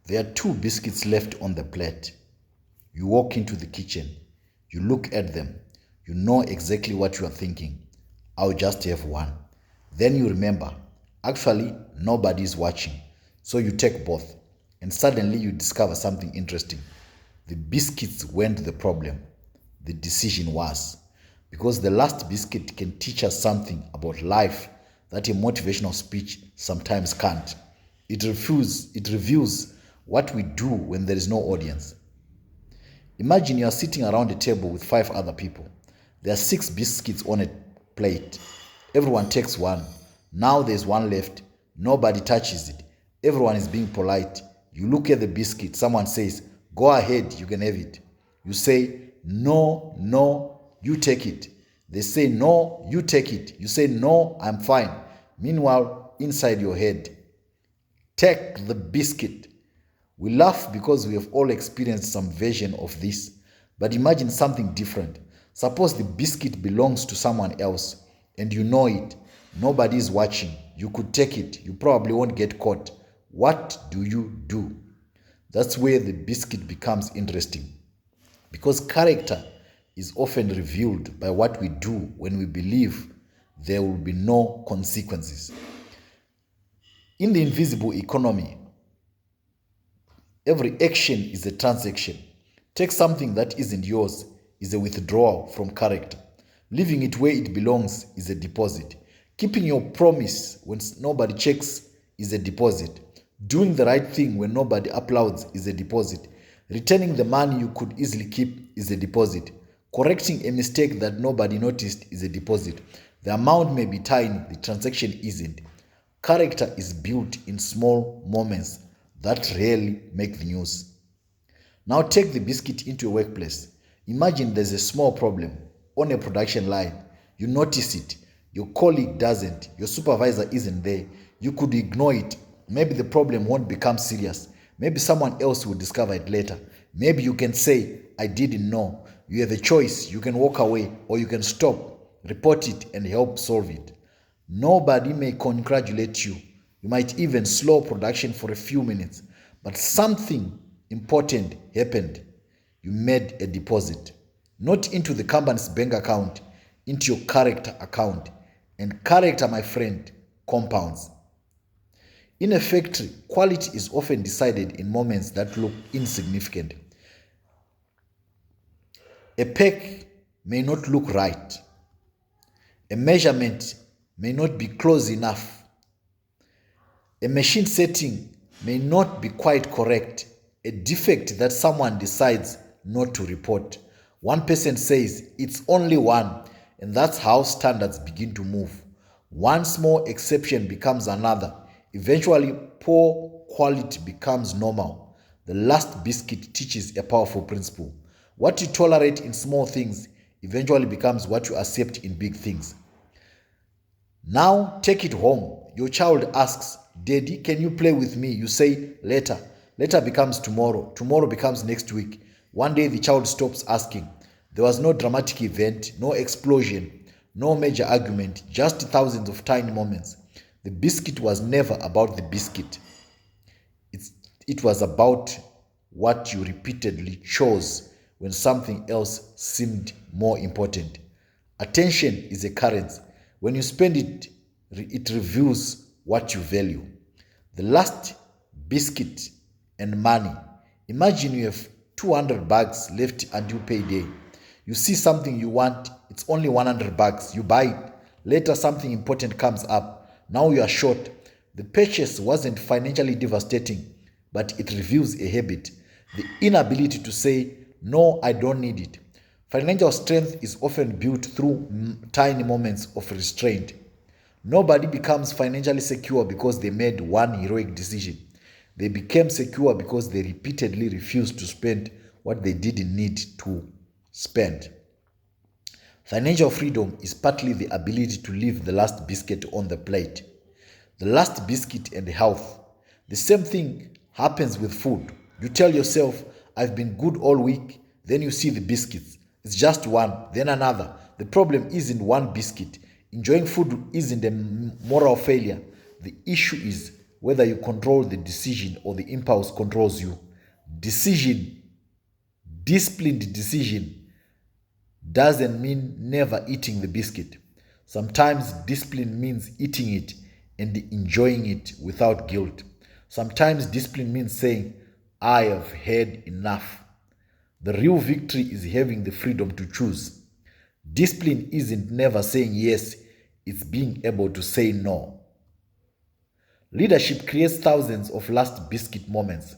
There are 2 biscuits left on the plate. You walk into the kitchen. You look at them. You know exactly what you are thinking. I'll just have one. Then you remember, actually, nobody is watching. So you take both. And suddenly you discover something interesting. The biscuits weren't the problem. The decision was. Because the last biscuit can teach us something about life that a motivational speech sometimes can't. It reveals what we do when there is no audience. Imagine you are sitting around a table with 5 other people. There are 6 biscuits on a plate. Everyone takes one. Now there's one left. Nobody touches it. Everyone is being polite. You look at the biscuit. Someone says, "Go ahead, you can have it." You say, "No, no, you take it." They say, "No, you take it." You say, "No, I'm fine." Meanwhile, inside your head, take the biscuit. We laugh because we have all experienced some version of this. But imagine something different. Suppose the biscuit belongs to someone else and you know it. Nobody is watching. You could take it. You probably won't get caught. What do you do? That's where the biscuit becomes interesting. Because character is often revealed by what we do when we believe there will be no consequences. In the invisible economy, every action is a transaction. Take something that isn't yours is a withdrawal from character. Leaving it where it belongs is a deposit. Keeping your promise when nobody checks is a deposit. Doing the right thing when nobody applauds is a deposit. Returning the money you could easily keep is a deposit. Correcting a mistake that nobody noticed is a deposit. The amount may be tiny, the transaction isn't. Character is built in small moments that rarely make the news. Now take the biscuit into a workplace. Imagine there's a small problem on a production line. You notice it. Your colleague doesn't. Your supervisor isn't there. You could ignore it. Maybe the problem won't become serious. Maybe someone else will discover it later. Maybe you can say, "I didn't know." You have a choice. You can walk away or you can stop, report it, and help solve it. Nobody may congratulate you. You might even slow production for a few minutes. But something important happened. You made a deposit. Not into the company's bank account, into your character account. And character, my friend, compounds. In a factory, quality is often decided in moments that look insignificant. A pack may not look right. A measurement may not be close enough. A machine setting may not be quite correct. A defect that someone decides not to report. One person says it's only one, and that's how standards begin to move. One small exception becomes another. Eventually, poor quality becomes normal. The last biscuit teaches a powerful principle. What you tolerate in small things eventually becomes what you accept in big things. Now take it home. Your child asks, "Daddy, can you play with me?" You say, "Later." Later becomes tomorrow. Tomorrow becomes next week. One day the child stops asking. There was no dramatic event, no explosion, no major argument, just thousands of tiny moments. The biscuit was never about the biscuit. It was about what you repeatedly chose when something else seemed more important. Attention is a currency. When you spend it, it reveals what you value. The last biscuit and money. Imagine you have 200 bucks left until payday. You see something you want, it's only 100 bucks. You buy it. Later something important comes up. Now you are short. The purchase wasn't financially devastating, but it reveals a habit. The inability to say, "No, I don't need it." Financial strength is often built through tiny moments of restraint. Nobody becomes financially secure because they made one heroic decision. They became secure because they repeatedly refused to spend what they didn't need to spend. Financial freedom is partly the ability to leave the last biscuit on the plate. The last biscuit and health. The same thing happens with food. You tell yourself, "I've been good all week." Then you see the biscuits. It's just one, then another. The problem isn't one biscuit. Enjoying food isn't a moral failure. The issue is whether you control the decision or the impulse controls you. Disciplined decision doesn't mean never eating the biscuit. Sometimes discipline means eating it and enjoying it without guilt. Sometimes discipline means saying, I have had enough. The real victory is having the freedom to choose. Discipline isn't never saying yes, it's being able to say no. Leadership creates thousands of last biscuit moments.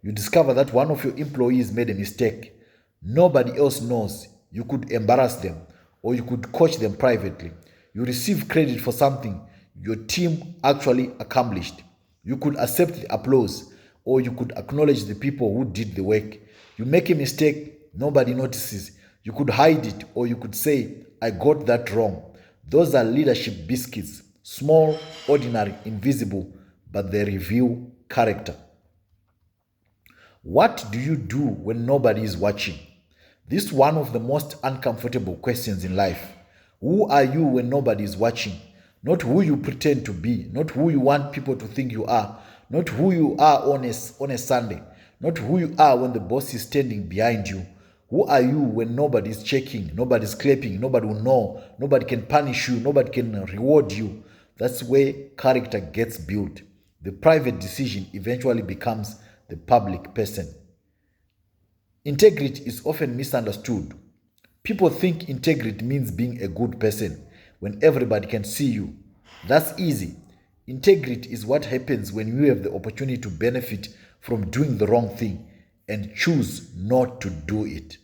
You discover that one of your employees made a mistake. Nobody else knows. You could embarrass them, or you could coach them privately. You receive credit for something your team actually accomplished. You could accept the applause, or you could acknowledge the people who did the work. You make a mistake, nobody notices. You could hide it, or you could say, I got that wrong. Those are leadership biscuits. Small, ordinary, invisible, but they reveal character. What do you do when nobody is watching? This is one of the most uncomfortable questions in life. Who are you when nobody is watching? Not who you pretend to be, not who you want people to think you are, not who you are on a Sunday, not who you are when the boss is standing behind you. Who are you when nobody is checking, nobody's clapping, nobody will know, nobody can punish you, nobody can reward you? That's where character gets built. The private decision eventually becomes the public person. Integrity is often misunderstood. People think integrity means being a good person when everybody can see you. That's easy. Integrity is what happens when you have the opportunity to benefit from doing the wrong thing and choose not to do it.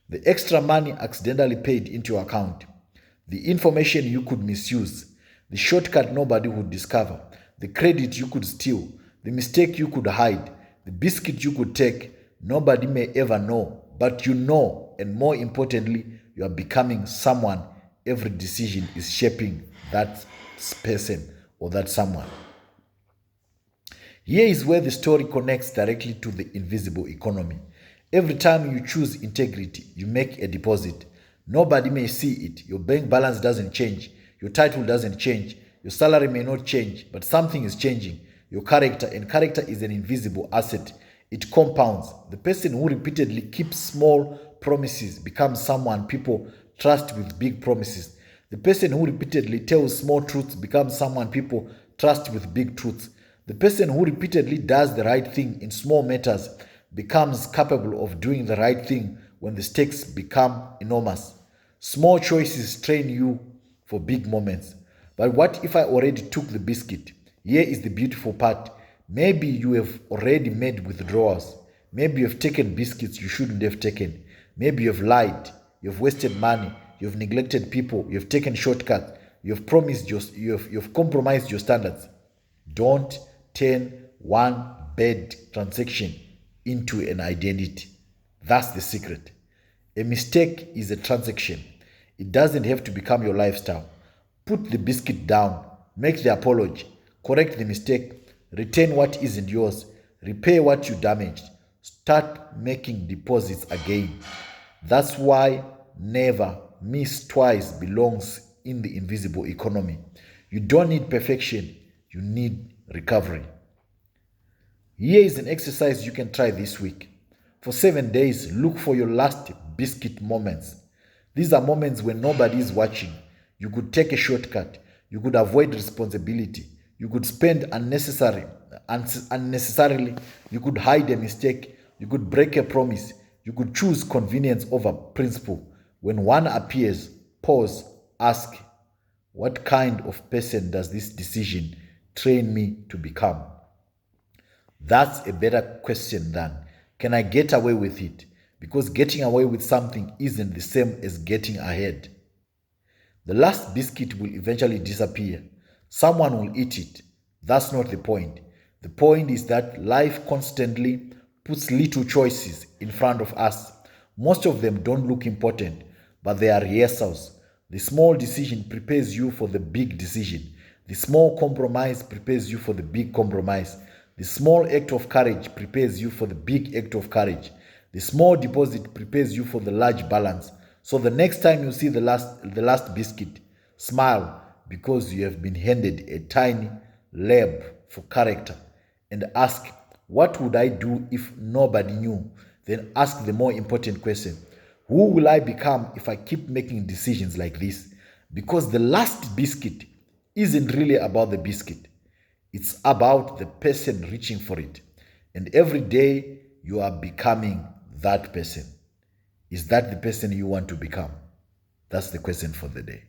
The extra money accidentally paid into your account, the information you could misuse, the shortcut nobody would discover, the credit you could steal, the mistake you could hide, the biscuit you could take, nobody may ever know, but you know, and more importantly, you are becoming someone. Every decision is shaping that person or that someone. Here is where the story connects directly to the invisible economy. Every time you choose integrity, you make a deposit. Nobody may see it. Your bank balance doesn't change. Your title doesn't change. Your salary may not change, but something is changing. Your character, and character is an invisible asset. It compounds. The person who repeatedly keeps small promises becomes someone people trust with big promises. The person who repeatedly tells small truths becomes someone people trust with big truths. The person who repeatedly does the right thing in small matters becomes capable of doing the right thing when the stakes become enormous. Small choices train you for big moments. But what if I already took the biscuit? Here is the beautiful part. Maybe you have already made withdrawals. Maybe you have taken biscuits you shouldn't have taken. Maybe you have lied. You have wasted money. You have neglected people. You have taken shortcuts. You have compromised your standards. Don't turn one bad transaction into an identity. That's the secret. A mistake is a transaction. It doesn't have to become your lifestyle. Put the biscuit down. Make the apology. Correct the mistake. Retain what isn't yours. Repay what you damaged. Start making deposits again. That's why never miss twice belongs in the invisible economy. You don't need perfection. You need recovery. Here is an exercise you can try this week. For 7 days, look for your last biscuit moments. These are moments when nobody is watching. You could take a shortcut. You could avoid responsibility. You could spend unnecessarily. You could hide a mistake. You could break a promise. You could choose convenience over principle. When one appears, pause, ask, what kind of person does this decision train me to become? That's a better question than, can I get away with it? Because getting away with something isn't the same as getting ahead. The last biscuit will eventually disappear. Someone will eat it. That's not the point. The point is that life constantly puts little choices in front of us. Most of them don't look important, but they are rehearsals. The small decision prepares you for the big decision. The small compromise prepares you for the big compromise. The small act of courage prepares you for the big act of courage. The small deposit prepares you for the large balance. So the next time you see the last biscuit, smile because you have been handed a tiny lab for character and ask, what would I do if nobody knew? Then ask the more important question, who will I become if I keep making decisions like this? Because the last biscuit isn't really about the biscuit. It's about the person reaching for it. And every day you are becoming that person. Is that the person you want to become? That's the question for the day.